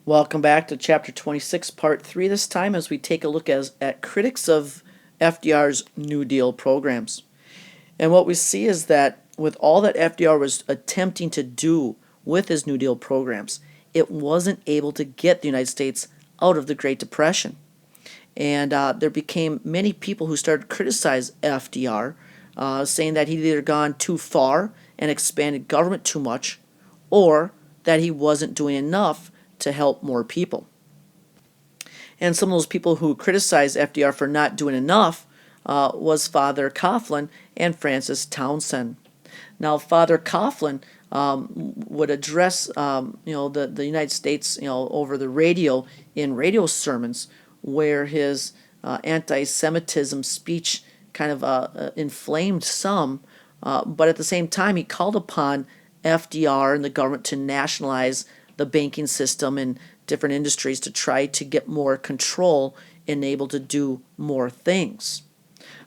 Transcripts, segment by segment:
Welcome back to Chapter 26, Part 3 this time as we take a look at critics of FDR's New Deal programs. And what we see is that with all that FDR was attempting to do with his New Deal programs, it wasn't able to get the United States out of the Great Depression. And there became many people who started to criticize FDR, saying that he'd either gone too far and expanded government too much, or that he wasn't doing enough to help more people. And some of those people who criticized FDR for not doing enough was Father Coughlin and Francis Townsend. Now, Father Coughlin would address the United States over the radio in radio sermons, where his anti-Semitism speech kind of inflamed some, but at the same time he called upon FDR and the government to nationalize the banking system and different industries to try to get more control and able to do more things.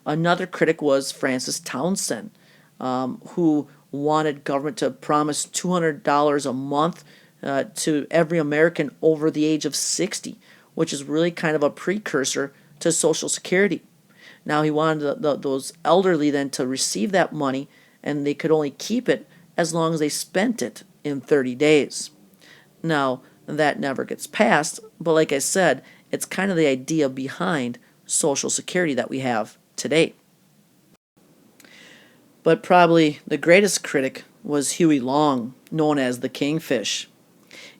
Another critic was Francis Townsend, who wanted government to promise $200 a month to every American over the age of 60, which is really kind of a precursor to Social Security. Now he wanted those elderly then to receive that money, and they could only keep it as long as they spent it in 30 days. Now, that never gets passed, but like I said, it's kind of the idea behind Social Security that we have today. But probably the greatest critic was Huey Long, known as the Kingfish.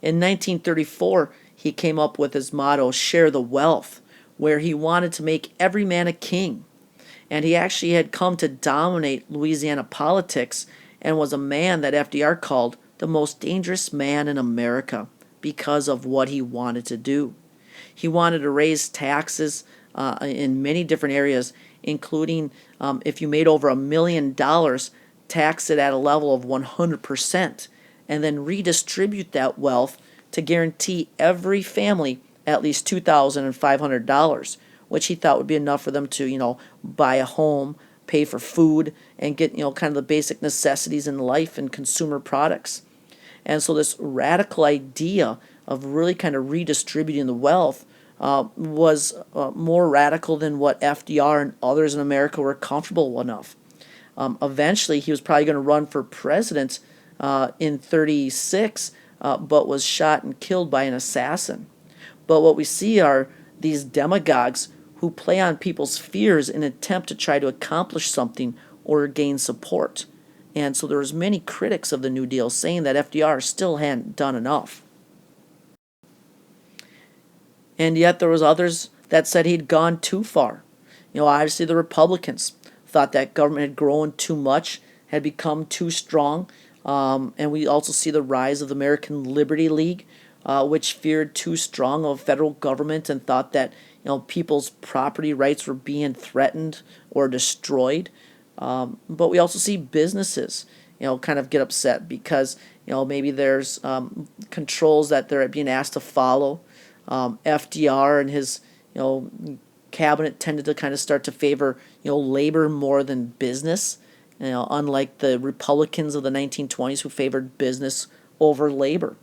In 1934, he came up with his motto, "Share the Wealth," where he wanted to make every man a king. And he actually had come to dominate Louisiana politics and was a man that FDR called the most dangerous man in America because of what he wanted to do. He wanted to raise taxes in many different areas, including if you made over $1 million, tax it at a level of 100%, and then redistribute that wealth to guarantee every family at least $2,500, which he thought would be enough for them to, buy a home, pay for food, and get, kind of the basic necessities in life and consumer products. And so this radical idea of really kind of redistributing the wealth was more radical than what FDR and others in America were comfortable enough. Eventually, he was probably going to run for president in 36, but was shot and killed by an assassin. But what we see are these demagogues who play on people's fears in an attempt to try to accomplish something or gain support. And so there was many critics of the New Deal saying that FDR still hadn't done enough. And yet there was others that said he'd gone too far. Obviously the Republicans thought that government had grown too much, had become too strong. And we also see the rise of the American Liberty League, which feared too strong of federal government and thought that people's property rights were being threatened or destroyed. But we also see businesses, kind of get upset because, maybe there's controls that they're being asked to follow. FDR and his, cabinet tended to kind of start to favor, labor more than business, unlike the Republicans of the 1920s who favored business over labor.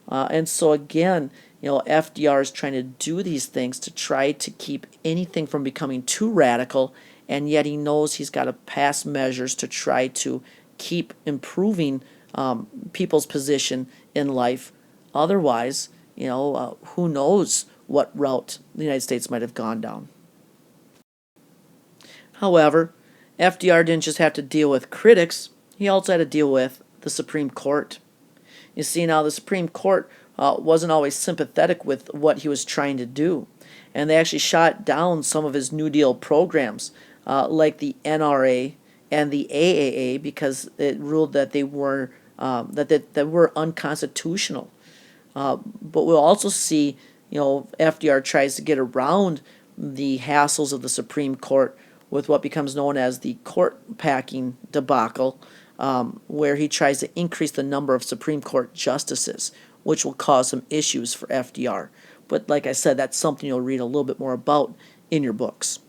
And so again, FDR is trying to do these things to try to keep anything from becoming too radical, and yet he knows he's got to pass measures to try to keep improving people's position in life. Otherwise, who knows what route the United States might have gone down. However, FDR didn't just have to deal with critics, he also had to deal with the Supreme Court. You see, now the Supreme Court wasn't always sympathetic with what he was trying to do, and they actually shot down some of his New Deal programs, like the NRA and the AAA, because it ruled that they were that were unconstitutional. But we'll also see, FDR tries to get around the hassles of the Supreme Court with what becomes known as the court packing debacle, where he tries to increase the number of Supreme Court justices, which will cause some issues for FDR. But like I said, that's something you'll read a little bit more about in your books.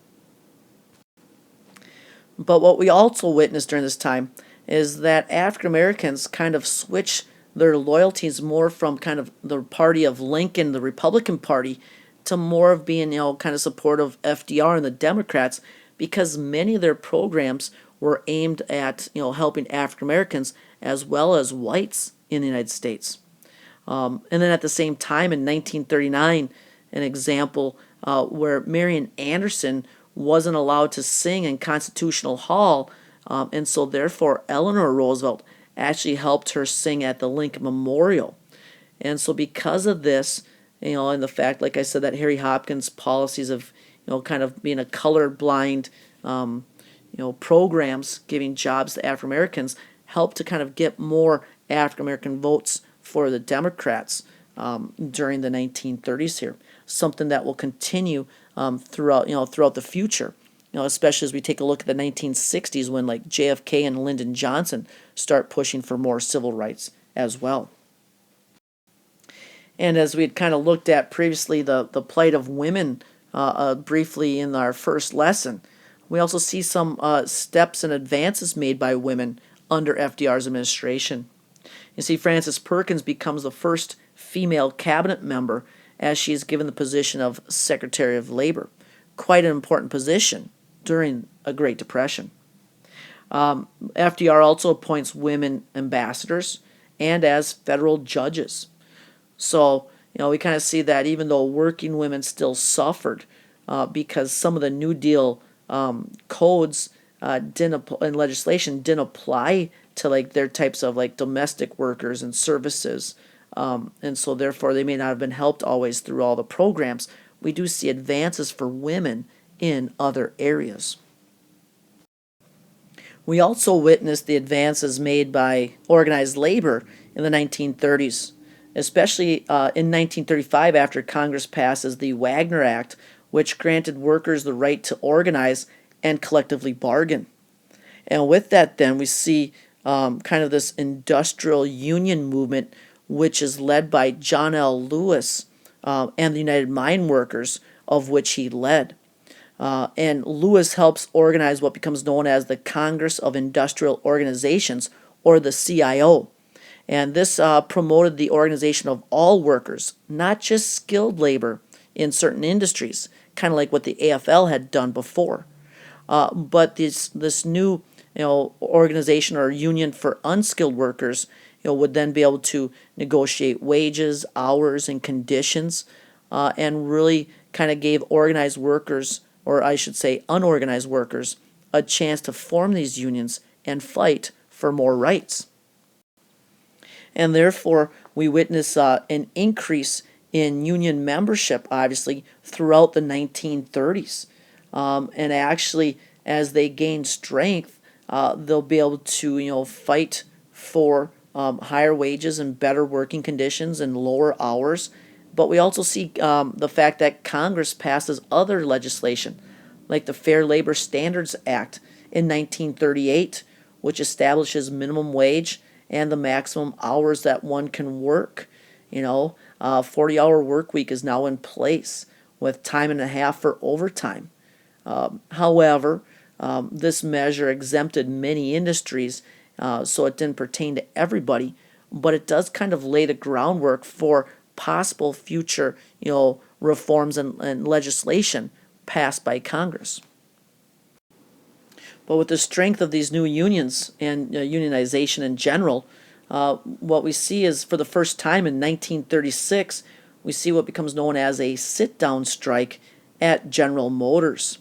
But what we also witnessed during this time is that African Americans kind of switch their loyalties more from kind of the party of Lincoln, the Republican Party, to more of being, kind of supportive of FDR and the Democrats, because many of their programs were aimed at, helping African Americans as well as whites in the United States. And then at the same time in 1939, an example where Marian Anderson wasn't allowed to sing in Constitutional Hall, and so therefore Eleanor Roosevelt actually helped her sing at the Lincoln Memorial. And so because of this, and the fact, like I said, that Harry Hopkins' policies of, kind of being a colorblind, programs giving jobs to African Americans helped to kind of get more African American votes for the Democrats during the 1930s here. Something that will continue throughout the future. Especially as we take a look at the 1960s when like JFK and Lyndon Johnson start pushing for more civil rights as well. And as we had kind of looked at previously, the plight of women briefly in our first lesson, we also see some steps and advances made by women under FDR's administration. You see, Frances Perkins becomes the first female cabinet member as she is given the position of Secretary of Labor, quite an important position during a Great Depression. FDR also appoints women ambassadors and as federal judges. So, we kind of see that even though working women still suffered because some of the New Deal codes and legislation didn't apply to like their types of like domestic workers and services, and so therefore they may not have been helped always through all the programs. We do see advances for women in other areas. We also witnessed the advances made by organized labor in the 1930s, especially in 1935 after Congress passes the Wagner Act, which granted workers the right to organize and collectively bargain. And with that, then, we see kind of this industrial union movement, which is led by John L. Lewis and the United Mine Workers, of which he led. And Lewis helps organize what becomes known as the Congress of Industrial Organizations, or the CIO. And this promoted the organization of all workers, not just skilled labor in certain industries, kind of like what the AFL had done before. But this new organization or union for unskilled workers would then be able to negotiate wages, hours, and conditions, and really kind of gave organized workers, or I should say unorganized workers, a chance to form these unions and fight for more rights. And therefore, we witness an increase in union membership, obviously, throughout the 1930s. And actually, as they gain strength, they'll be able to, fight for higher wages and better working conditions and lower hours. But we also see the fact that Congress passes other legislation, like the Fair Labor Standards Act in 1938, which establishes minimum wage and the maximum hours that one can work. 40-hour work week is now in place with time and a half for overtime. However, this measure exempted many industries, so it didn't pertain to everybody, but it does kind of lay the groundwork for possible future, reforms and legislation passed by Congress. But with the strength of these new unions and unionization in general, what we see is for the first time in 1936, we see what becomes known as a sit-down strike at General Motors.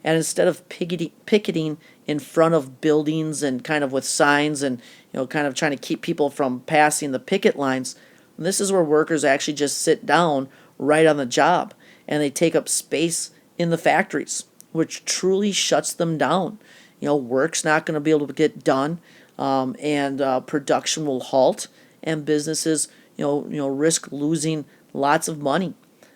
And instead of picketing in front of buildings and kind of with signs and kind of trying to keep people from passing the picket lines, this is where workers actually just sit down right on the job and they take up space in the factories, which truly shuts them down. Work's not going to be able to get done, and production will halt, and businesses, risk losing lots of money.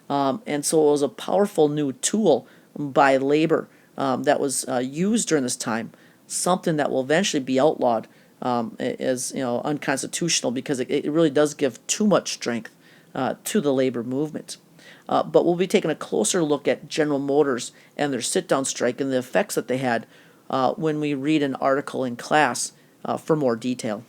And so it was a powerful new tool by labor that was used during this time, something that will eventually be outlawed as unconstitutional because it really does give too much strength to the labor movement. But we'll be taking a closer look at General Motors and their sit-down strike and the effects that they had when we read an article in class for more detail.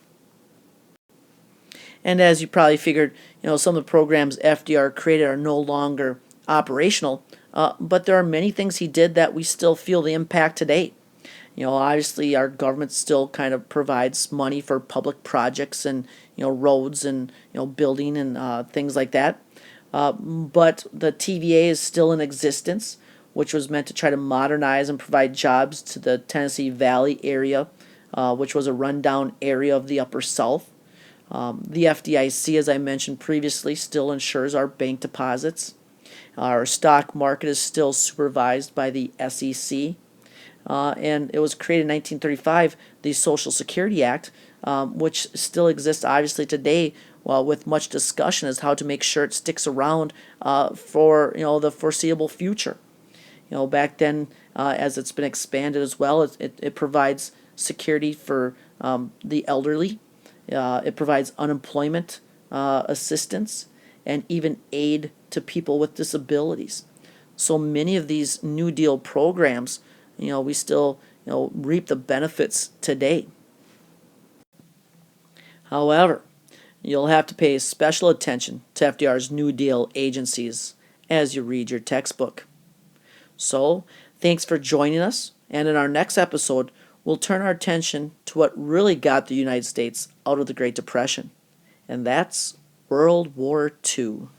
And as you probably figured, some of the programs FDR created are no longer operational, but there are many things he did that we still feel the impact today. Obviously, our government still kind of provides money for public projects and roads and building and things like that. But the TVA is still in existence, which was meant to try to modernize and provide jobs to the Tennessee Valley area, which was a rundown area of the Upper South. The FDIC, as I mentioned previously, still insures our bank deposits. Our stock market is still supervised by the SEC. And it was created in 1935, the Social Security Act, which still exists obviously today, well, with much discussion as how to make sure it sticks around for the foreseeable future. Back then, as it's been expanded as well, it provides security for the elderly. It provides unemployment assistance and even aid to people with disabilities. So many of these New Deal programs, we still, reap the benefits today. However, you'll have to pay special attention to FDR's New Deal agencies as you read your textbook. So, thanks for joining us, and in our next episode, we'll turn our attention to what really got the United States out of the Great Depression, and that's World War II.